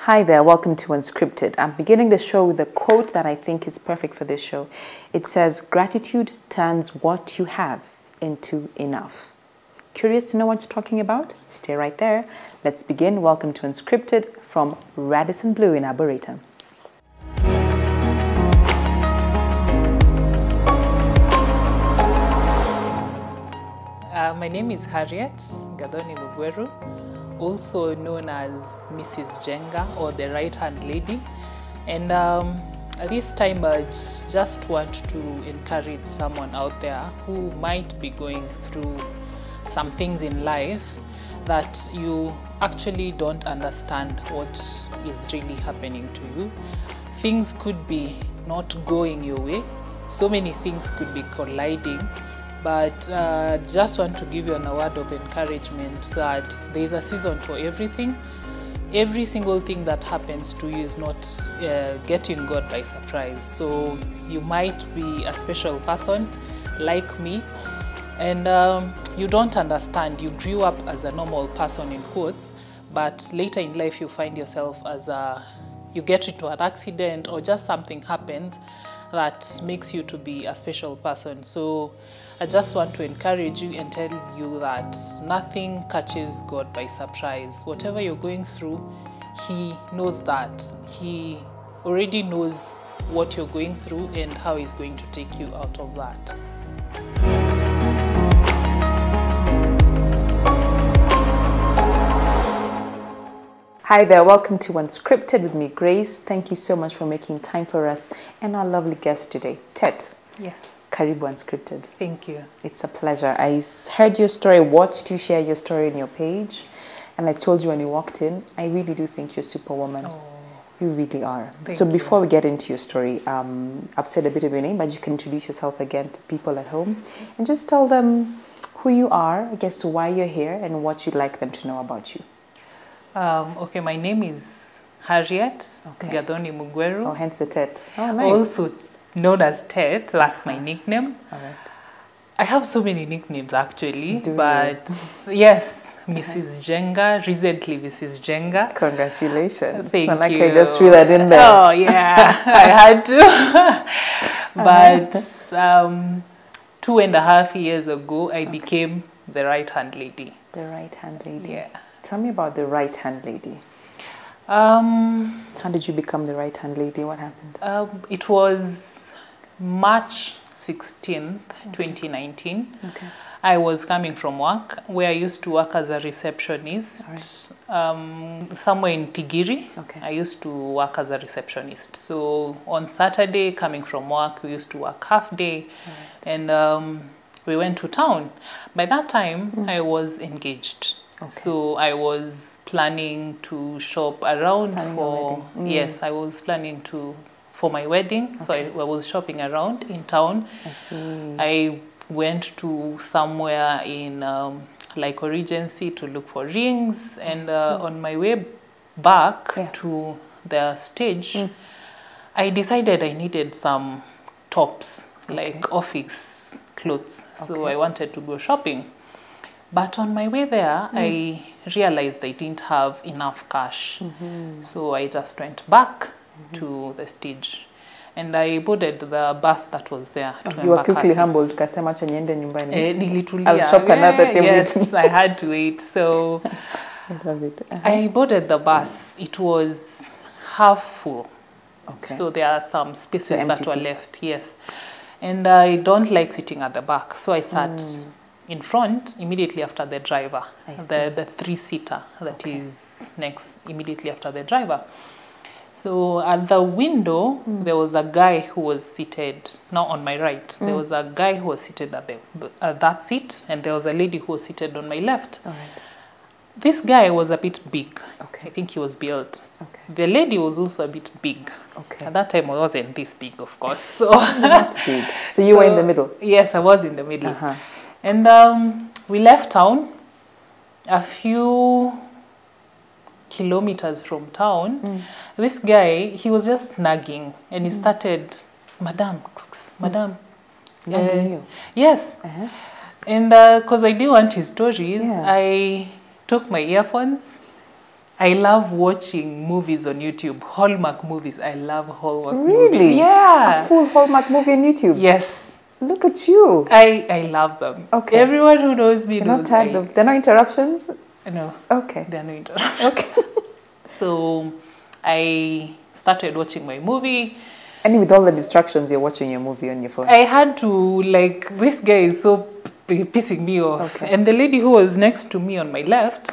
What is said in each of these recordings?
Hi there, welcome to Unscripted. I'm beginning the show with a quote that I think is perfect for this show. It says, "Gratitude turns what you have into enough." Curious to know what you're talking about? Stay right there. Let's begin. Welcome to Unscripted from Radisson Blu in Arboretum. My name is Harriet Gadoni Mugweru, also known as Mrs. Jenga or the right-hand lady. And at this time, I just want to encourage someone out there who might be going through some things in life that you actually don't understand what is really happening to you. Things could be not going your way. So many things could be colliding. But just want to give you a word of encouragement that there is a season for everything. Every single thing that happens to you is not getting God by surprise. So you might be a special person like me, and you don't understand. You grew up as a normal person in quotes, but later in life you find yourself as you get into an accident or just something happens that makes you to be a special person. So I just want to encourage you and tell you that nothing catches God by surprise. Whatever you're going through, He knows that. He already knows what you're going through and how He's going to take you out of that. Hi there, welcome to Unscripted with me, Grace. Thank you so much for making time for us and our lovely guest today, Tet. Yes. Karibu Unscripted. Thank you. It's a pleasure. I heard your story, watched you share your story on your page, and I told you when you walked in, I really do think you're Superwoman. Oh, you really are. Thank So you. before we get into your story, I've said a bit of your name, but you can introduce yourself again to people at home and just tell them who you are, I guess why you're here, and what you'd like them to know about you. Okay, my name is Harriet Gadoni Mugweru. Oh, hence the Tet. Oh, nice. Also known as Tet, that's my nickname. All right. I have so many nicknames actually, Do but yes, Mrs. Jenga, recently Mrs. Jenga. Congratulations. Thank so like you. I just threw that in there. Oh yeah, I had to. But 2.5 years ago, I became the right-hand lady. The right-hand lady. Yeah. Tell me about the right-hand lady. How did you become the right-hand lady? What happened? It was March 16th, 2019. Okay. I was coming from work, where I used to work as a receptionist, somewhere in Tigiri. Okay. I used to work as a receptionist. So on Saturday, coming from work, we used to work half day, and we went to town. By that time, I was engaged. Okay. So I was planning to shop around yes, I was planning for my wedding. Okay. So I was shopping around in town. I see. I went to somewhere in like Regency to look for rings, and on my way back to the stage, I decided I needed some tops, like office clothes. So I wanted to go shopping. But on my way there, I realized I didn't have enough cash. So I just went back to the stage. And I boarded the bus that was there to You were quickly humbled. Kasema cha niende nyumbani. Nilitulia. I'll shop another thing yes, with me. I had to wait. So I love it. I boarded the bus. It was half full. Okay. So there are some spaces So that were seats. left. Yes. And I don't like sitting at the back. So I sat in front immediately after the driver. The three-seater that is next immediately after the driver. So at the window, there was a guy who was seated, not on my right. There was a guy who was seated at that seat, and there was a lady who was seated on my left. All right. This guy was a bit big. Okay. I think he was built. Okay. The lady was also a bit big. Okay. At that time, I wasn't this big, of course. So, Not big. So you were in the middle? Yes, I was in the middle. And we left town. A few kilometers from town, this guy, he was just nagging, and he started, Madam, Nagging you? Yes. And because I didn't want his stories, Yeah. I took my earphones, I love watching movies on YouTube. Hallmark movies. I love Hallmark Really? movies. Yeah. A full Hallmark movie on YouTube? Yes. Look at you. I love them. Okay. Everyone who knows me You're knows. not tired of... There are no interruptions? No. Okay. There are no interruptions. Okay. So I started watching my movie. And with all the distractions, you're watching your movie on your phone? I had to, like, this guy is so pissing me off. Okay. And the lady who was next to me on my left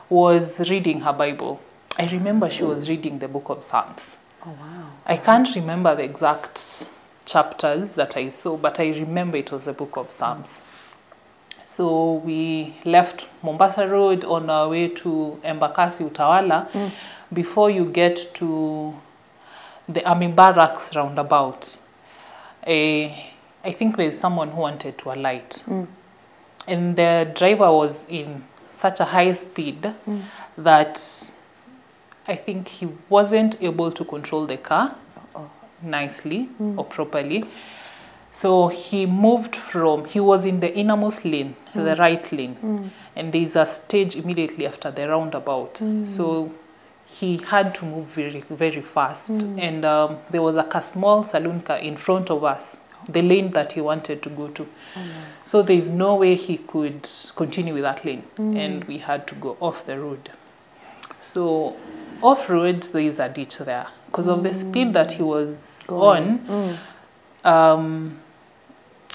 was reading her Bible. I remember she was reading the book of Psalms. Oh, wow. I can't remember the exact chapters that I saw, but I remember it was the book of Psalms. So we left Mombasa Road on our way to Embakasi, Utawala. Before you get to the army barracks roundabout, I think there's someone who wanted to alight. And the driver was in such a high speed that I think he wasn't able to control the car nicely or properly. So he moved from, he was in the innermost lane, the right lane, and there's a stage immediately after the roundabout. So he had to move very, very fast. And there was a small saloon car in front of us, the lane that he wanted to go to. So there's no way he could continue with that lane, and we had to go off the road. So off-road, there is a ditch there. Because of the speed that he was on,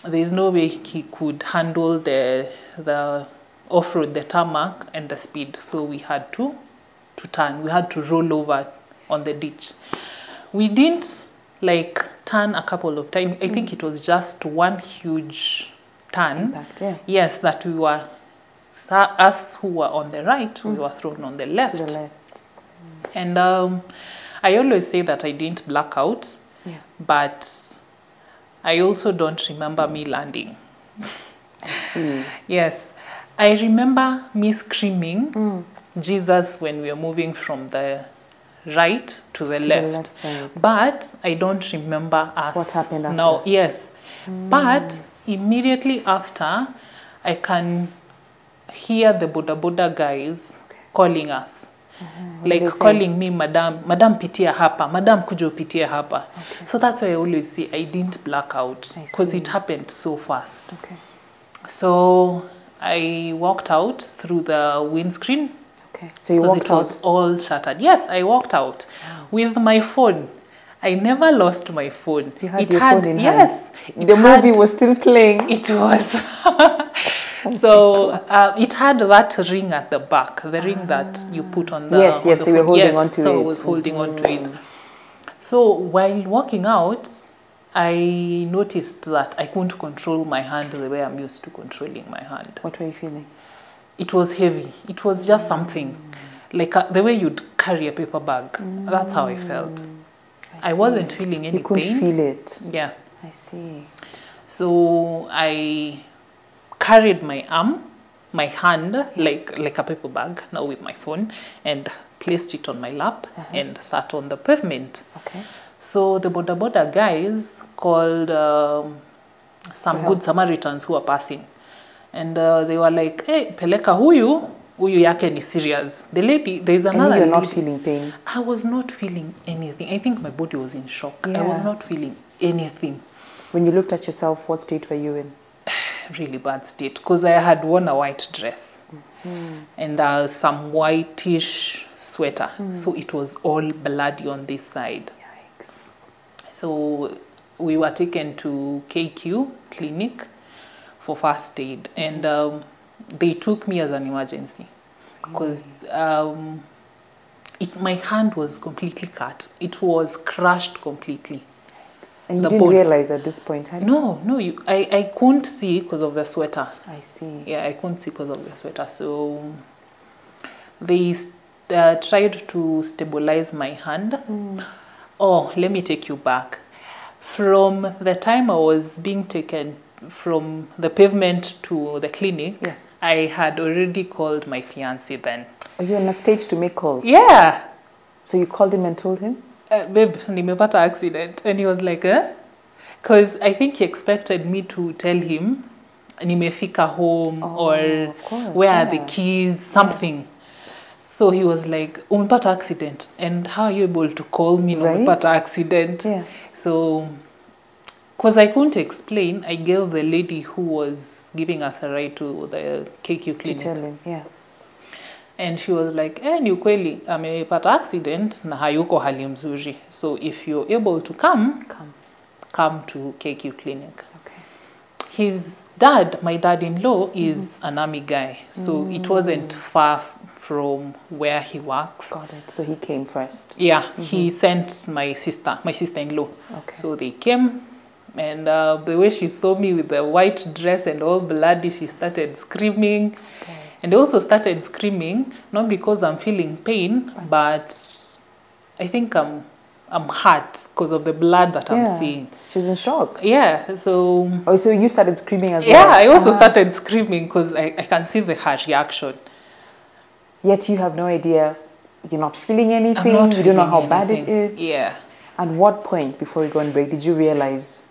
there's no way he could handle the off-road, the tarmac, and the speed. So we had to turn. We had to roll over on the ditch. We didn't like turn a couple of times. I think it was just one huge turn. Impact, yeah. Yes, that we were, us who were on the right, we were thrown on the left. To the left. And I always say that I didn't black out, but I also don't remember me landing. I see. Yes, I remember me screaming Jesus when we were moving from the right to the left side. But I don't remember us. What happened after? No, yes. But immediately after, I can hear the Boda Boda guys calling us. Like calling me madam pitia hapa, madam kujo pitia hapa. So that's why I always say I didn't black out, because it happened so fast. Okay. So I walked out through the windscreen. Okay. So you walked out? Because it was all shattered. Yes, I walked out with my phone. I never lost my phone. You had your phone in hand? Yes. The movie was still playing? It was. So it had that ring at the back, the ring that you put on the Yes, on the so you were holding on to it. So I was holding on to it. So while walking out, I noticed that I couldn't control my hand the way I'm used to controlling my hand. What were you feeling? It was heavy. It was just something, like the way you'd carry a paper bag. That's how I felt. I wasn't feeling any pain. You couldn't feel it? Yeah. I see. So I carried my hand, like a paper bag, now with my phone, and placed it on my lap and sat on the pavement. Okay. So the Boda Boda guys called some good Samaritans who were passing. And they were like, hey, peleka huyu yake ni serious. The lady, there's another lady. And you're not feeling pain? I was not feeling anything. I think my body was in shock. Yeah. I was not feeling anything. When you looked at yourself, what state were you in? Really bad state, because I had worn a white dress and some whitish sweater. So it was all bloody on this side. Yikes. So we were taken to KQ clinic for first aid, and they took me as an emergency because my hand was completely cut. It was crushed completely. And you didn't realize at this point, had you? No, I couldn't see because of the sweater. I see. Yeah, I couldn't see because of the sweater. So they tried to stabilize my hand. Oh, let me take you back. From the time I was being taken from the pavement to the clinic, I had already called my fiancé then. Are you on a stage to make calls? Yeah. So you called him and told him? Babe, nimepata accident. And he was like, eh? Because I think he expected me to tell him, nimefika home, or of course, where are the keys, something. So he was like, umepata accident, and how are you able to call me umepata accident? Yeah. So, because I couldn't explain, I gave the lady who was giving us a ride to the KQ clinic. To tell him, yeah. And she was like, ni ukweli, amepata accident na hayuko hali mzuri. So if you're able to come to KQ clinic. Okay. His dad, my dad-in-law, is an army guy. So it wasn't far from where he works. Got it. So he came first. Yeah, he sent my sister-in-law. Okay. So they came, and the way she saw me with the white dress and all bloody, she started screaming. Okay. And I also started screaming, not because I'm feeling pain, but I think I'm hurt because of the blood that I'm seeing. She was in shock. Yeah, so... Oh, so you started screaming as well? Yeah, I also started screaming because I can see her reaction. Yet you have no idea, you're not feeling anything, you don't know how bad it is. Yeah. At what point, before we go on break, did you realize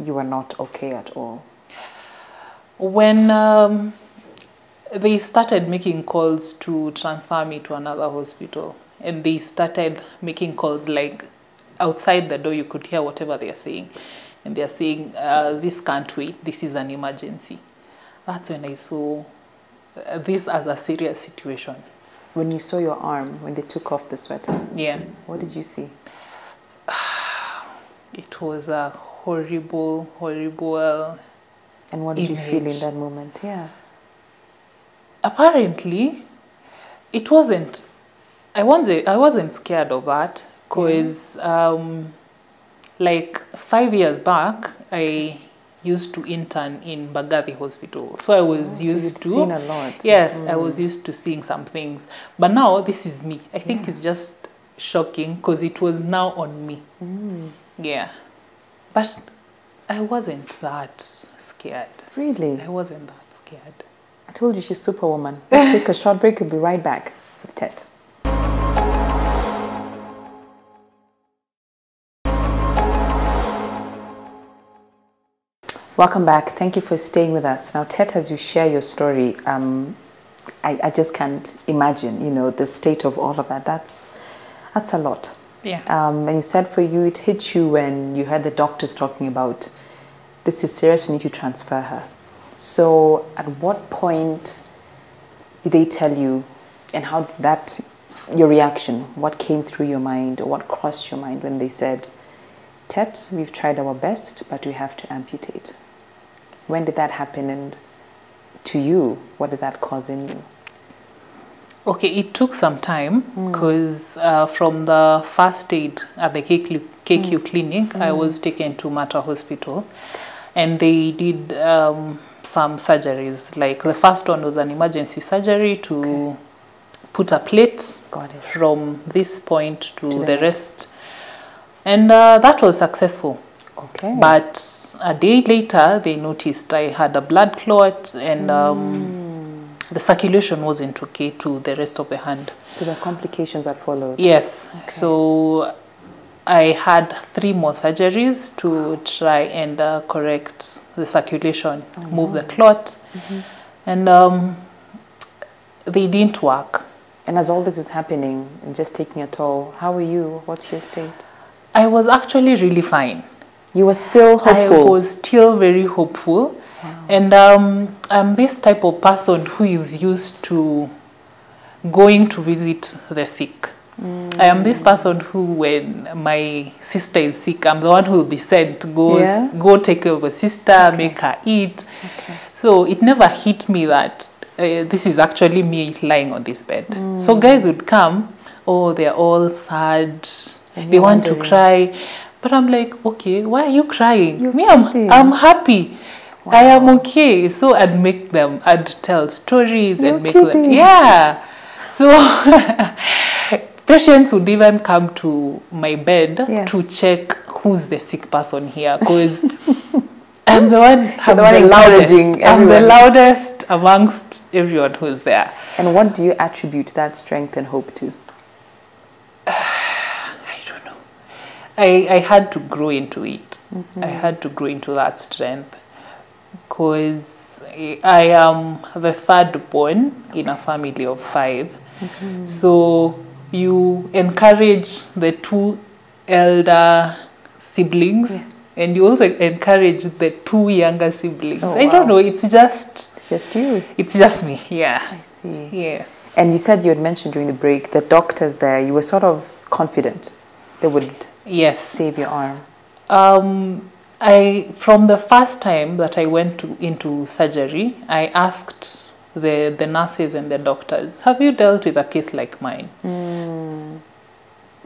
you were not okay at all? When they started making calls to transfer me to another hospital, and they started making calls like outside the door, you could hear whatever they are saying. And they are saying, this can't wait, this is an emergency. That's when I saw this as a serious situation. When you saw your arm, when they took off the sweater, yeah, what did you see? It was a horrible, horrible And what did image. you feel in that moment? Yeah. Apparently, it wasn't, I wasn't scared of that because like 5 years back, I used to intern in Bagathi Hospital. So I was used to... seen a lot. Yes, I was used to seeing some things. But now this is me. I think it's just shocking because it was now on me. Yeah. But I wasn't that scared. Really? I wasn't that scared. I told you she's Superwoman. Let's take a short break. We'll be right back with Tet. Welcome back. Thank you for staying with us. Now, Tet, as you share your story, I just can't imagine, you know, the state of all of that. That's a lot. Yeah. And you said for you, it hit you when you heard the doctors talking about, this is serious, we need to transfer her. So at what point did they tell you, and how did that, your reaction, what came through your mind, or what crossed your mind when they said, Tet, we've tried our best, but we have to amputate? When did that happen, and to you, what did that cause in you? Okay, it took some time because from the first aid at the KQ clinic, I was taken to Mata Hospital, and they did some surgeries. Like the first one was an emergency surgery to put a plate from this point to the rest, and that was successful. Okay. But a day later, they noticed I had a blood clot, and the circulation wasn't okay to the rest of the hand. So the complications that followed? Yes. Okay. So I had 3 more surgeries to try and correct the circulation, move the clot, and they didn't work. And as all this is happening and just taking a toll, how are you? What's your state? I was actually really fine. You were still hopeful? I was still very hopeful. Wow. And I'm this type of person who is used to going to visit the sick. I am this person who, when my sister is sick, I'm the one who will be sent to go take care of a sister, make her eat. So it never hit me that this is actually me lying on this bed. So guys would come, oh, they're all sad, they want to cry. But I'm like, okay, why are you crying? Me, I'm happy. Wow. I am okay. So I'd make them, I'd tell stories and make them. Yeah. So patients would even come to my bed to check who's the sick person here, because I'm the one, I'm the loudest amongst everyone who's there. And what do you attribute that strength and hope to? I had to grow into it. I had to grow into that strength because I am the 3rd born in a family of 5. So you encourage the two elder siblings, and you also encourage the two younger siblings. Oh, I don't know, it's just you. It's just me, yeah. I see. Yeah. And you said you had mentioned during the break the doctors there, you were sort of confident they would save your arm. From the first time that I went into surgery, I asked the nurses and the doctors, have you dealt with a case like mine?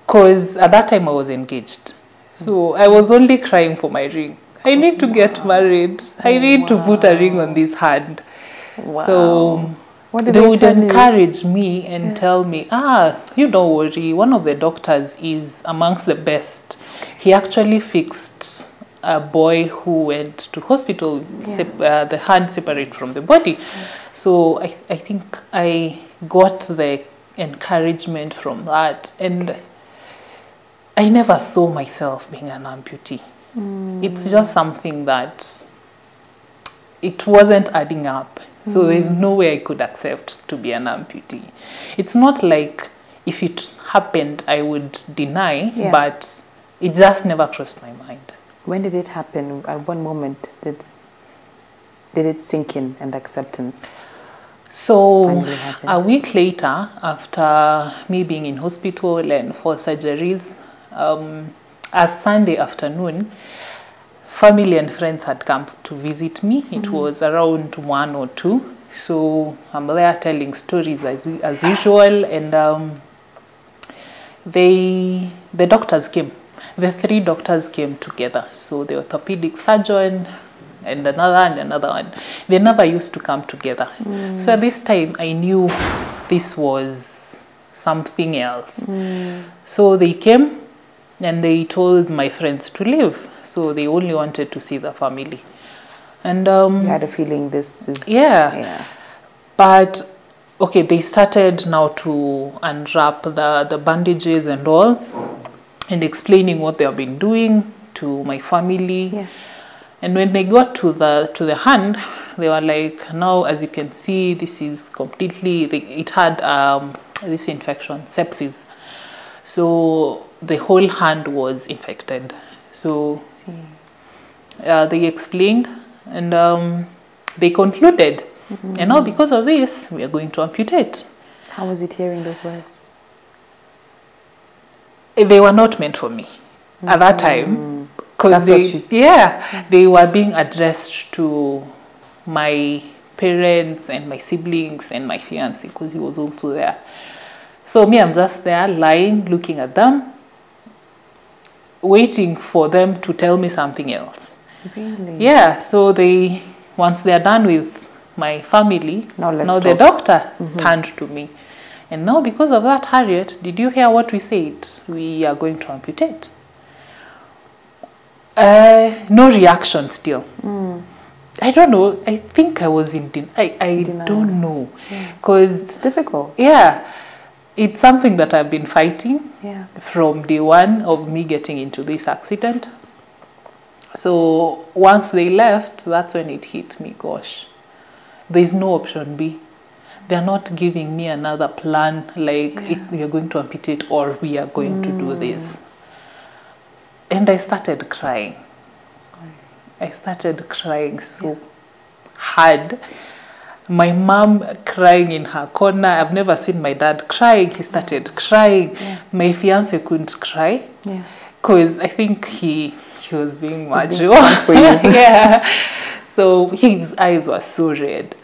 Because at that time I was engaged. So I was only crying for my ring. I need to get married. I need to put a ring on this hand. Wow. So they would encourage me and tell me, you don't worry, one of the doctors is amongst the best. He actually fixed a boy who went to hospital, the hand separate from the body. So I think I got the encouragement from that. And I never saw myself being an amputee. It's just something that it wasn't adding up. So there's no way I could accept to be an amputee. It's not like if it happened, I would deny, but it just never crossed my mind. When did it happen? At what moment did it sink in and acceptance? So a week later, after me being in hospital and for surgeries, a Sunday afternoon, family and friends had come to visit me. It was around 1 or 2. So I'm there telling stories as usual, and the doctors came. The 3 doctors came together. So the orthopedic surgeon and another one. They never used to come together. So at this time, I knew this was something else. So they came and they told my friends to leave. So they only wanted to see the family. And you had a feeling this is... Yeah. But, okay, they started now to unwrap the bandages and all, and explaining what they have been doing to my family. And when they got to the hand, they were like, now as you can see, this is completely, it had this infection, sepsis. So the whole hand was infected. So they explained, and they concluded, and now because of this, we are going to amputate. How was it hearing those words? They were not meant for me at that time. Because they were being addressed to my parents and my siblings and my fiancé, because he was also there. So me, I'm just there lying, looking at them, waiting for them to tell me something else. Really? Yeah, so once they're done with my family, now the doctor turned to me. And now because of that, Harriet, did you hear what we said? We are going to amputate. No reaction still. I don't know. I think I was in I don't know. Because it's difficult. Yeah. It's something that I've been fighting from day one of me getting into this accident. So once they left, that's when it hit me. Gosh, there's no option B. They're not giving me another plan like we are going to amputate or we are going to do this. And I started crying. I started crying so hard. My mom crying in her corner. I've never seen my dad crying. He started crying. My fiancé couldn't cry because I think he was being macho. For you. So his eyes were so red.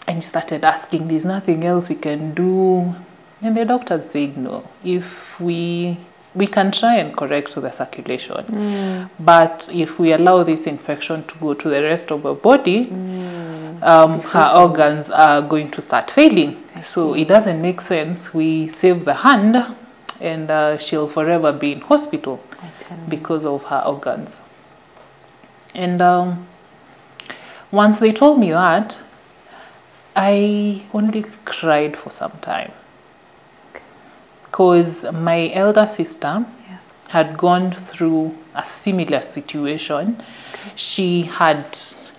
And he started asking, there's nothing else we can do. And the doctor said, no, if we can try and correct the circulation. But if we allow this infection to go to the rest of her body, her organs are going to start failing. So it doesn't make sense. We save the hand and she'll forever be in hospital because of her organs. And once they told me that, I only cried for some time. Because my elder sister had gone through a similar situation. She had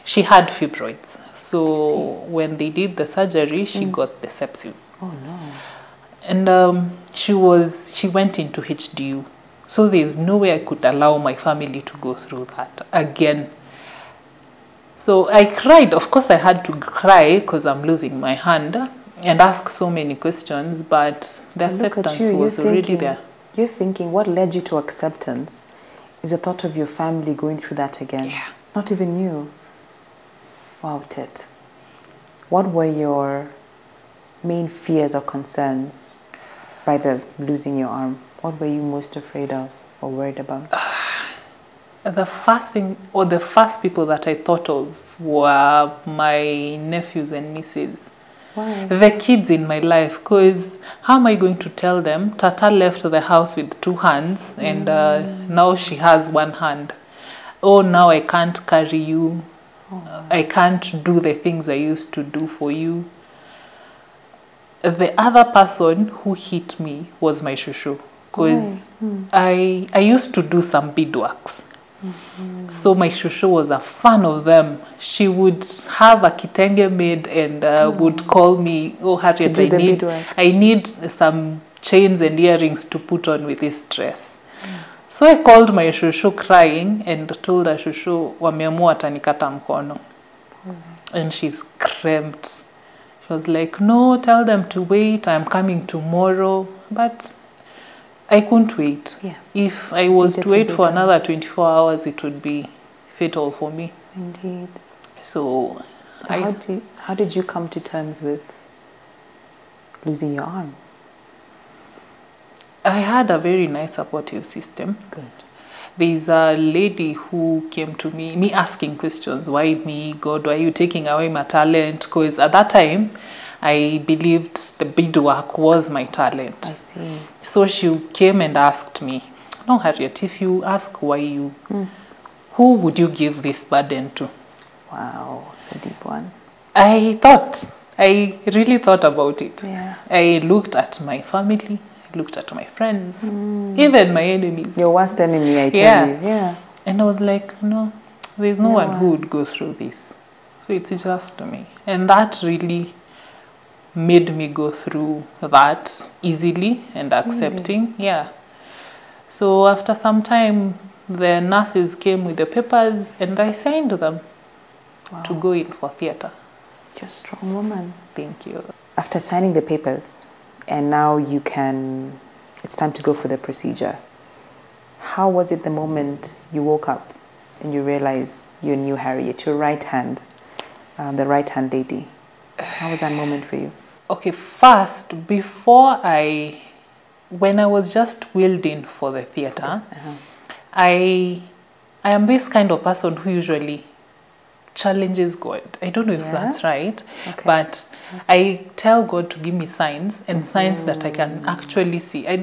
fibroids. So when they did the surgery, she got the sepsis. Oh no. And she went into HDU. So there's no way I could allow my family to go through that again. So I cried. Of course I had to cry because I'm losing my hand and ask so many questions, but the acceptance was already there. You're thinking what led you to acceptance is the thought of your family going through that again. Yeah. Not even you. Wow, Tet. What were your main fears or concerns by the losing your arm? What were you most afraid of or worried about? The first thing, or the first people that I thought of were my nephews and nieces. Why? The kids in my life, because how am I going to tell them? Tata left the house with 2 hands and now she has 1 hand. Oh, now I can't carry you. I can't do the things I used to do for you. The other person who hit me was my shushu, because I used to do some beadworks. So my shushu was a fan of them. She would have a kitenge made and would call me, oh Harriet, I need some chains and earrings to put on with this dress. So I called my shushu crying and told her, shushu, wameamua atanikata mkono. And she screamed. She was like, no, tell them to wait, I'm coming tomorrow. But I couldn't wait. Yeah. If I was to wait for another 24 hours, it would be fatal for me. Indeed. So how did you come to terms with losing your arm? I had a very nice supportive system. Good. There's a lady who came to me asking questions. Why me, God? Why are you taking away my talent? Because at that time, I believed the beadwork was my talent. I see. So she came and asked me, no, Harriet, if you ask why you, who would you give this burden to? Wow, it's a deep one. I really thought about it. Yeah. I looked at my family, I looked at my friends, even my enemies. Your worst enemy, I tell you. Yeah. And I was like, no, there's no one who would go through this. So it's just me. And that really made me go through that easily and accepting. Yeah. So after some time, the nurses came with the papers and I signed them to go in for theatre. You're a strong woman. Thank you. After signing the papers, and now it's time to go for the procedure. How was it the moment you woke up and you realized you knew Harriet, your right hand, the right hand lady? How was that moment for you? Okay, first, when I was just wheeled in for the theatre, I am this kind of person who usually challenges God. I don't know if that's right, but I tell God to give me signs and signs that I can actually see. I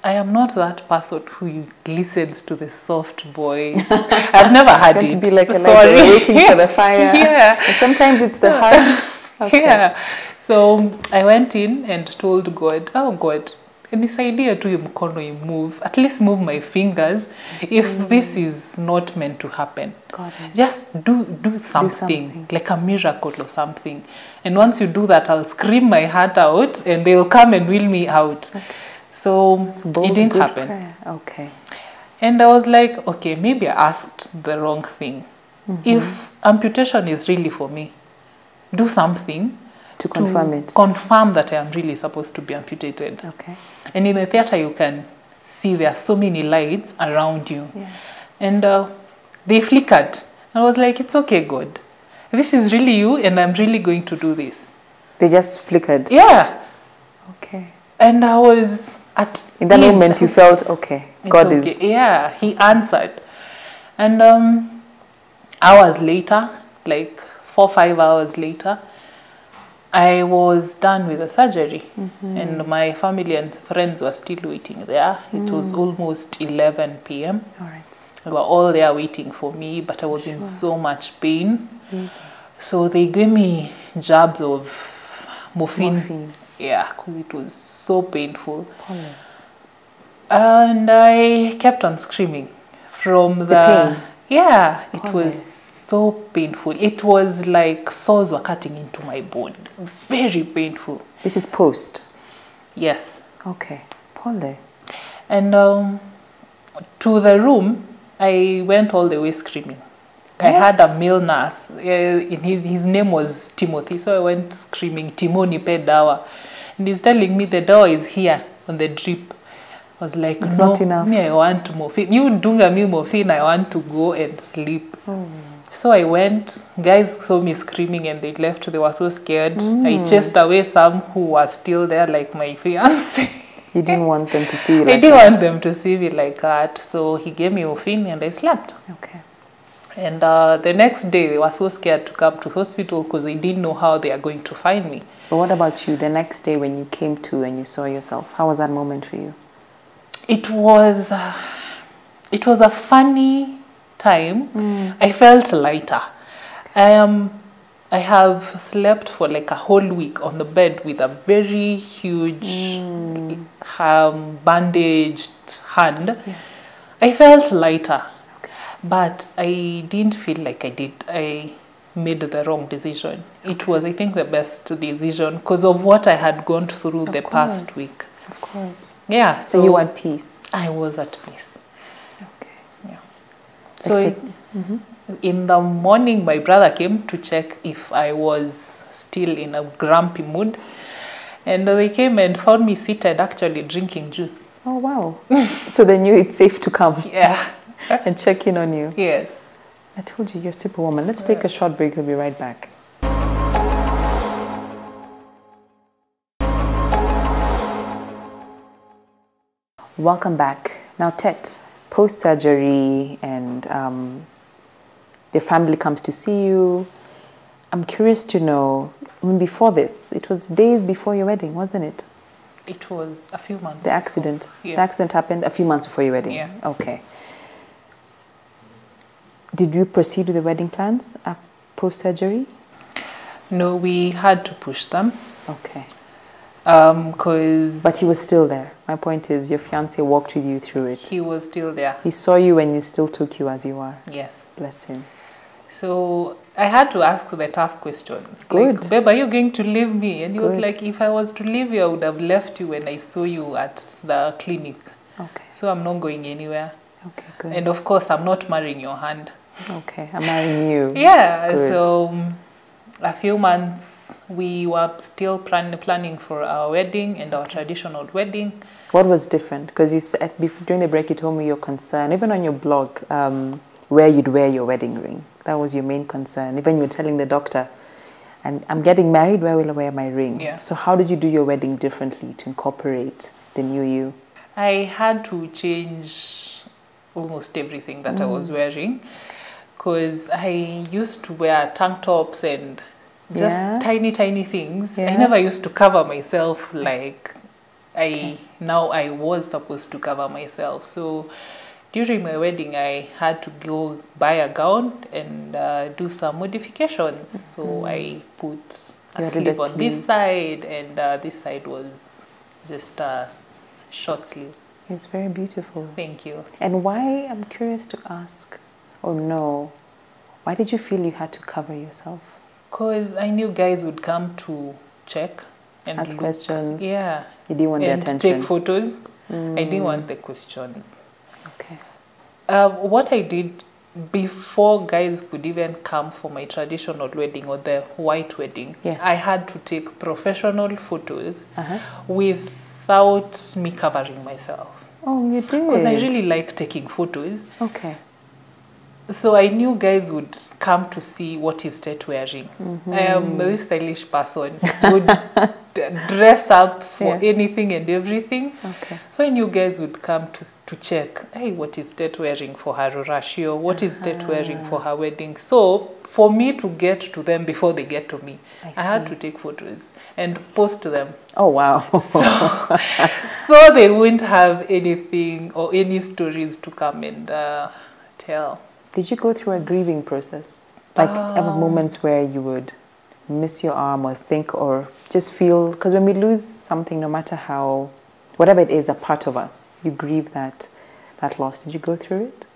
am not that person who listens to the soft voice. I've never had it. To be like waiting for the fire. Yeah. And sometimes it's the heart. Yeah. So I went in and told God, oh God, nisaidia tu hii mkono move, at least move my fingers if this is not meant to happen. Just do something, like a miracle or something. And once you do that, I'll scream my heart out and they'll come and wheel me out. Okay. So it didn't happen. Prayer. Okay. And I was like, okay, maybe I asked the wrong thing. If amputation is really for me, do something to confirm it. Confirm that I am really supposed to be amputated. Okay. And in the theatre, you can see there are so many lights around you. Yeah. And they flickered. I was like, it's okay, God. This is really you, and I'm really going to do this. They just flickered? Yeah. Okay. And I was at in that moment, you felt, okay, God is... Yeah, he answered. And hours later, like 4 or 5 hours later, I was done with the surgery and my family and friends were still waiting there. It was almost 11 p.m. All right. They were all there waiting for me, but I was in so much pain. So they gave me jabs of morphine. Yeah, because it was so painful. And I kept on screaming from the pain. Yeah, it was so painful. It was like saws were cutting into my bone. Very painful. This is post? Yes. Okay. Pole. And to the room, I went all the way screaming. I had a male nurse. In his name was Timothy, so I went screaming, Timoni pe dawa. And he's telling me the dawa is here on the drip. I was like, it's no, not enough. Me, I want morphine. You dunga me morphine, I want to go and sleep. Oh. So I went, guys saw me screaming and they left. They were so scared. I chased away some who were still there, like my fiancé. You didn't want them to see you like that? I didn't want them to see me like that. So he gave me morphine and I slept. Okay. And the next day, they were so scared to come to hospital because they didn't know how they are going to find me. But what about you? The next day when you came to and you saw yourself, how was that moment for you? It was a funny time. I felt lighter. I have slept for like a whole week on the bed with a very huge bandaged hand. Yeah. I felt lighter. But I didn't feel like I made the wrong decision. It was, I think, the best decision because of what I had gone through the past week. Of course. Yeah. So you were at peace? I was at peace. Okay. Yeah. So in the morning, my brother came to check if I was still in a grumpy mood. And they came and found me seated actually drinking juice. Oh, wow. So they knew it's safe to come. Yeah. And check in on you. Yes. I told you, you're Superwoman. Let's take a short break. We'll be right back. Welcome back. Now, Tet, post-surgery and your family comes to see you. I'm curious to know, before this, it was days before your wedding, wasn't it? It was a few months. The accident? Yeah. The accident happened a few months before your wedding? Yeah. Okay. Did you proceed with the wedding plans post-surgery? No, we had to push them. Okay. But he was still there. My point is, your fiancé walked with you through it. He was still there. He saw you and he still took you as you are. Yes. Bless him. So I had to ask the tough questions. Good. Like, babe, are you going to leave me? And he was Good. like, if I was to leave you, I would have left you when I saw you at the clinic. Okay. So I'm not going anywhere. Okay, good. And of course, I'm not marrying your hand. Okay, I'm marrying you. Yeah. Good. So a few months, we were still planning for our wedding and our traditional wedding. What was different? Because you said during the break, you told me your concern, even on your blog, where you'd wear your wedding ring. That was your main concern. Even you were telling the doctor, and I'm getting married, where will I wear my ring? Yeah. So how did you do your wedding differently to incorporate the new you? I had to change almost everything that I was wearing. Because I used to wear tank tops and just tiny things. I never used to cover myself like now I was supposed to cover myself. So during my wedding, I had to go buy a gown and do some modifications. So I put a sleeve on this side, and this side was just a short sleeve. It's very beautiful. Thank you. And why, I'm curious to ask, or know, why did you feel you had to cover yourself? Because I knew guys would come to check and ask questions. Yeah. You didn't want the attention. And take photos. I didn't want the questions. Okay. What I did before guys could even come for my traditional wedding or the white wedding, I had to take professional photos without me covering myself. Oh, you did? Because I really like taking photos. Okay. So I knew guys would come to see what is Tet wearing. I am a very stylish person. Would dress up for anything and everything. Okay. So I knew guys would come to check, hey, what is Tet wearing for her rurashio? What is Tet wearing for her wedding? So for me to get to them before they get to me, I had to take photos and post them. Oh, wow. So they wouldn't have anything or any stories to come and tell. Did you go through a grieving process? Like ever moments where you would miss your arm or think or just feel, because when we lose something, no matter how, whatever it is, a part of us, you grieve that loss. Did you go through it?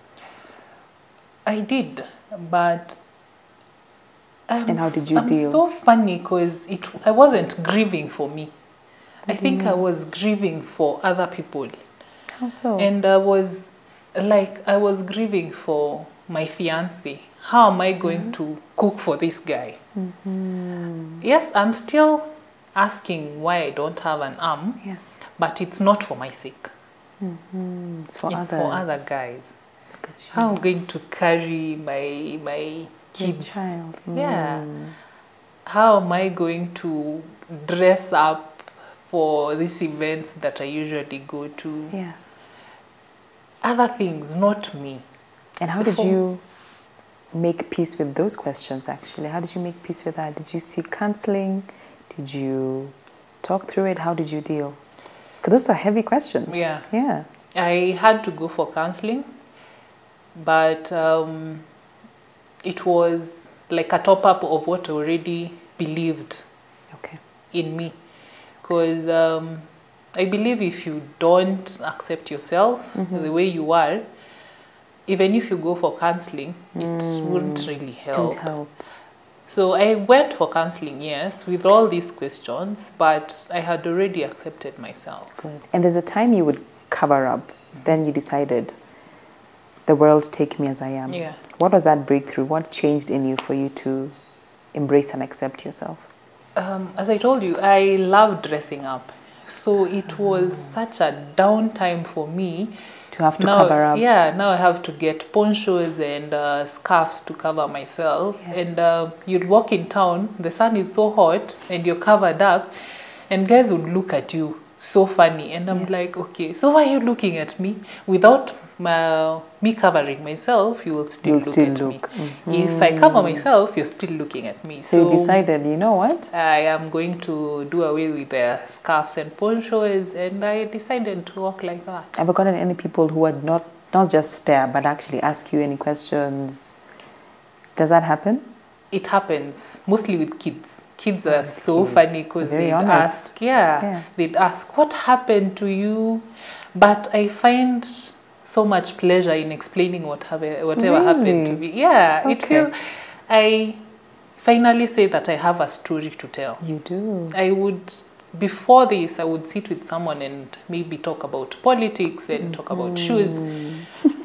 I did, but And how did you deal? I'm so funny because I wasn't grieving for me. I think I was grieving for other people. How so? And I was grieving for my fiance. How am I going to cook for this guy? Yes, I'm still asking why I don't have an arm, but it's not for my sake. It's for It's others. for other guys. How am I going to carry my kids? Your child. Yeah. How am I going to dress up for these events that I usually go to? Yeah. Other things, not me. And how did you make peace with those questions, actually? How did you make peace with that? Did you seek counseling? Did you talk through it? How did you deal? Because those are heavy questions. Yeah. Yeah. I had to go for counseling, but it was like a top-up of what I already believed in me. Because I believe if you don't accept yourself the way you are, even if you go for counseling, it wouldn't really help. Don't help. So I went for counseling, yes, with all these questions, but I had already accepted myself. Good. And there's a time you would cover up. Then you decided, the world take me as I am. Yeah. What was that breakthrough? What changed in you for you to embrace and accept yourself? As I told you, I love dressing up. So it was such a downtime for me. To have to cover up. Yeah, now I have to get ponchos and scarves to cover myself. Yeah. And you'd walk in town, the sun is so hot, and you're covered up, and guys would look at you so funny. And I'm like, okay, so why are you looking at me? Without me covering myself, you will still look at me. If I cover myself, you're still looking at me. So you decided, you know what? I am going to do away with the scarves and ponchos, and I decided to walk like that. Have you gotten any people who would not just stare, but actually ask you any questions? Does that happen? It happens, mostly with kids. Kids are so funny because they'd ask, they'd ask, what happened to you? But I find so much pleasure in explaining whatever happened to me. Yeah, Okay. I finally say that I have a story to tell. You do. I would, before this, I would sit with someone and maybe talk about politics and talk about shoes.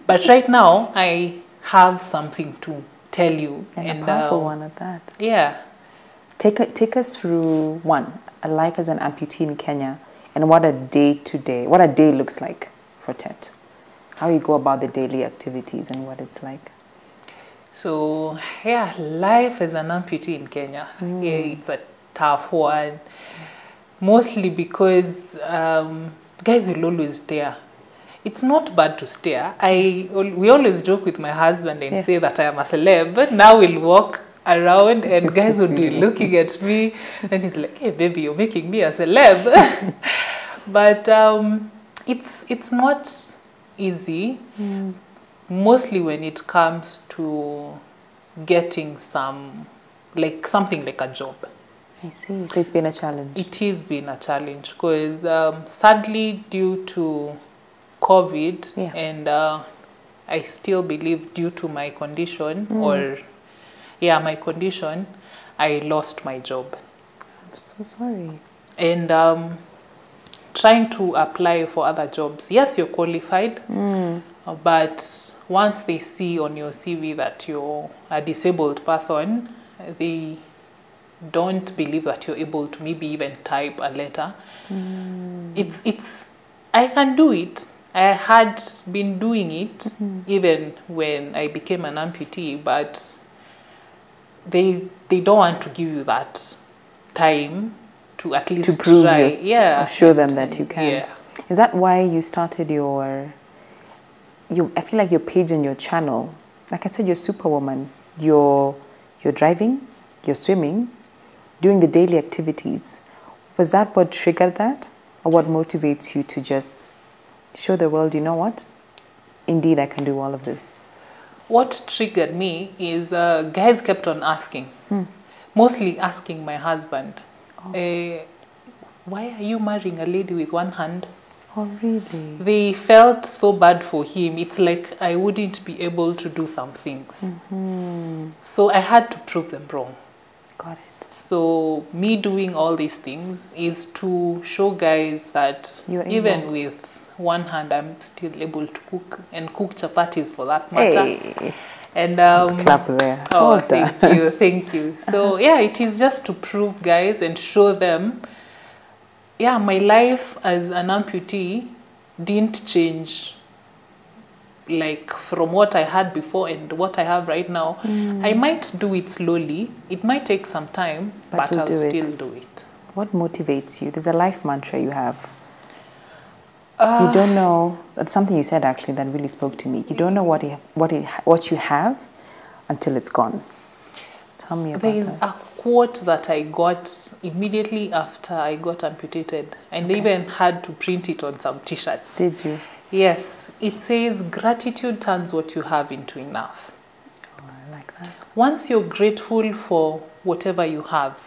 But right now, I have something to tell you. And a powerful one at that. Yeah. Take us through a life as an amputee in Kenya, and what a day looks like for Tet. How you go about the daily activities and what it's like. So yeah, life as an amputee in Kenya, it's a tough one. Mostly because guys will always stare. It's not bad to stare. We always joke with my husband and say that I am a celeb. Now we'll walk around and guys would be looking at me and he's like, hey baby, you're making me a celeb. But it's not easy, mostly when it comes to getting something like a job. I see. So it's been a challenge. It has been a challenge because sadly due to COVID and I still believe due to my condition my condition, I lost my job. I'm so sorry. And trying to apply for other jobs. Yes, you're qualified, but once they see on your CV that you're a disabled person, they don't believe that you're able to maybe even type a letter. I can do it. I had been doing it even when I became an amputee, but they don't want to give you that time to at least to prove try. Or show them that you can. Yeah. Is that why you started I feel like your page and your channel, like I said, you're superwoman. You're driving, you're swimming, doing the daily activities. Was that what triggered that? Or what motivates you to just show the world, you know what? Indeed, I can do all of this. What triggered me is guys kept on asking, mostly asking my husband, why are you marrying a lady with one hand? Oh, really? They felt so bad for him. It's like I wouldn't be able to do some things. So I had to prove them wrong. So me doing all these things is to show guys that even with one hand, I'm still able to cook and cook chapatis for that matter. Hey. And let's clap there. Oh, thank you. So yeah, it is just to prove guys and show them, yeah, my life as an amputee didn't change, like from what I had before and what I have right now. I might do it slowly. It might take some time, but I'll still do it. What motivates you? There's a life mantra you have. You don't know. That's something you said actually that really spoke to me. You don't know what you have until it's gone. Tell me about that. There is a quote that I got immediately after I got amputated, and they even had to print it on some T-shirts. Did you? Yes. It says, gratitude turns what you have into enough. Oh, I like that. Once you're grateful for whatever you have,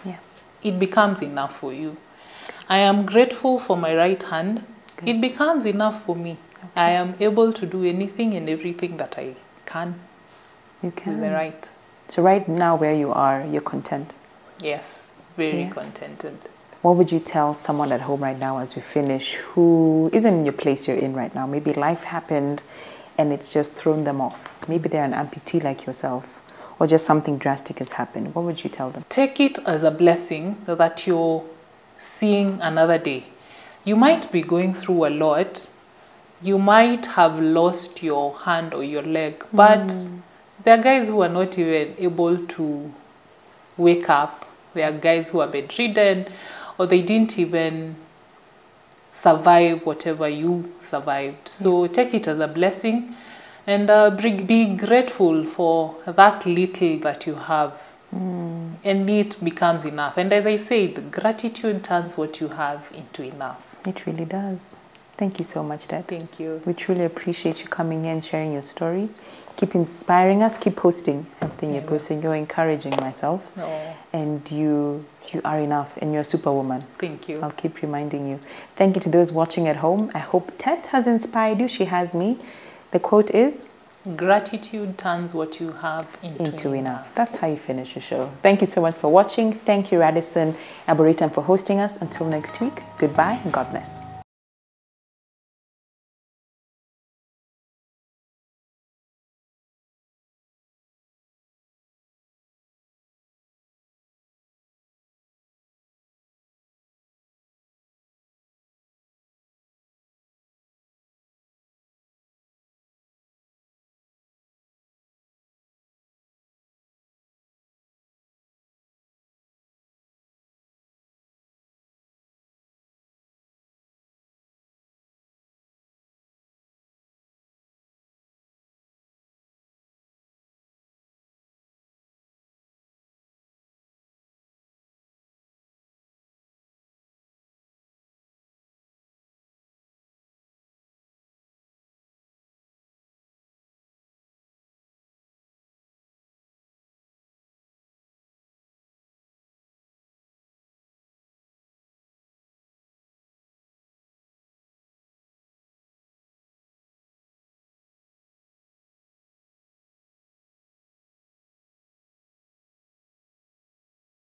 it becomes enough for you. I am grateful for my right hand. Good. It becomes enough for me. Okay. I am able to do anything and everything that I can. You can. With the right. So right now where you are, you're content? Yes, very contented. What would you tell someone at home right now as we finish who isn't in your place you're in right now? Maybe life happened and it's just thrown them off. Maybe they're an amputee like yourself, or just something drastic has happened. What would you tell them? Take it as a blessing that you're seeing another day. You might be going through a lot. You might have lost your hand or your leg, but there are guys who are not even able to wake up. There are guys who are bedridden, or they didn't even survive whatever you survived. So take it as a blessing and be grateful for that little that you have. And it becomes enough. And as I said, gratitude turns what you have into enough. It really does. Thank you so much, Dad. Thank you. We truly appreciate you coming here and sharing your story. Keep inspiring us. Keep posting everything you're posting. You're encouraging myself. And you are enough and you're a superwoman. Thank you. I'll keep reminding you. Thank you to those watching at home. I hope Tet has inspired you. She has me. The quote is, gratitude turns what you have into enough. That's how you finish your show. Thank you so much for watching. Thank you, Radisson Arboretum, for hosting us. Until next week, goodbye and God bless.